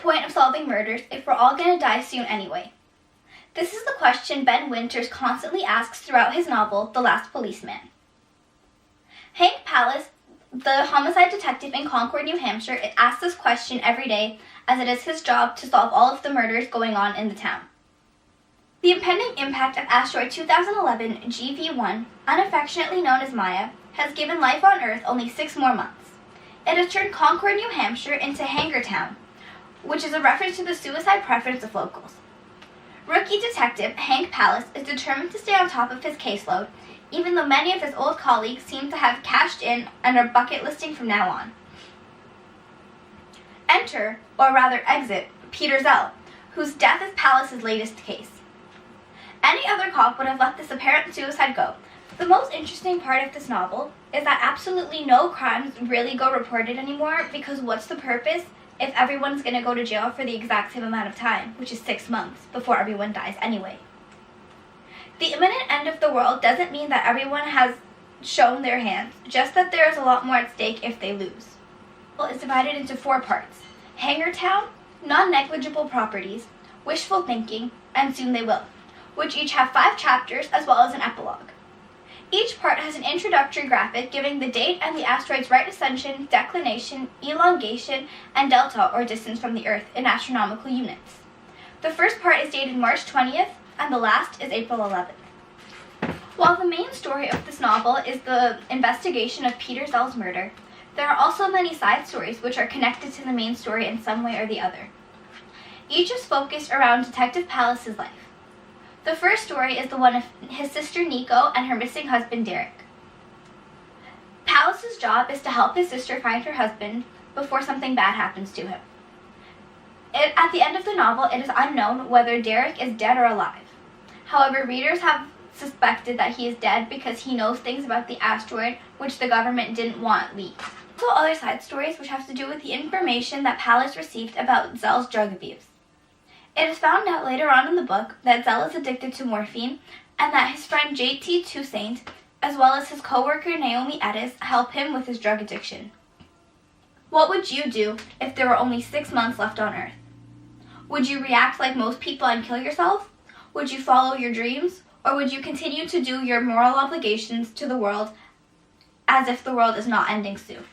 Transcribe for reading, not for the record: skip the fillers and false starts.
point of solving murders if we're all going to die soon anyway? This is the question Ben Winters constantly asks throughout his novel, The Last Policeman. Hank Pallis, the homicide detective in Concord, New Hampshire, asks this question every day as it is his job to solve all of the murders going on in the town. The impending impact of asteroid 2011 GV1, unaffectionately known as Maya, has given life on Earth only 6 more months. It has turned Concord, New Hampshire into Hangartown, which is a reference to the suicide preference of locals. Rookie detective Hank Pallis is determined to stay on top of his caseload, even though many of his old colleagues seem to have cashed in and are bucket listing from now on. Enter, or rather exit, Peter Zell, whose death is Pallis's latest case. Any other cop would have let this apparent suicide go. The most interesting part of this novel is that absolutely no crimes really go reported anymore, because what's the purpose if everyone's going to go to jail for the exact same amount of time, which is 6 months, before everyone dies anyway. The imminent end of the world doesn't mean that everyone has shown their hands, just that there is a lot more at stake if they lose. It is divided into 4 parts: Hangartown, non-negligible properties, wishful thinking, and soon they will, which each have 5 chapters as well as an epilogue. Each part has an introductory graphic giving the date and the asteroid's right ascension, declination, elongation, and delta, or distance from the Earth, in astronomical units. The first part is dated March 20th, and the last is April 11th. While the main story of this novel is the investigation of Peter Zell's murder, there are also many side stories which are connected to the main story in some way or the other. Each is focused around Detective Pallis's life. The first story is the one of his sister Nico and her missing husband Derek. Pallis's job is to help his sister find her husband before something bad happens to him. At the end of the novel, it is unknown whether Derek is dead or alive. However, readers have suspected that he is dead because he knows things about the asteroid which the government didn't want leaked. Also, other side stories which have to do with the information that Pallis received about Zell's drug abuse. It is found out later on in the book that Zell is addicted to morphine, and that his friend JT Toussaint, as well as his co-worker Naomi Edis, help him with his drug addiction. What would you do if there were only 6 months left on Earth? Would you react like most people and kill yourself? Would you follow your dreams? Or would you continue to do your moral obligations to the world as if the world is not ending soon?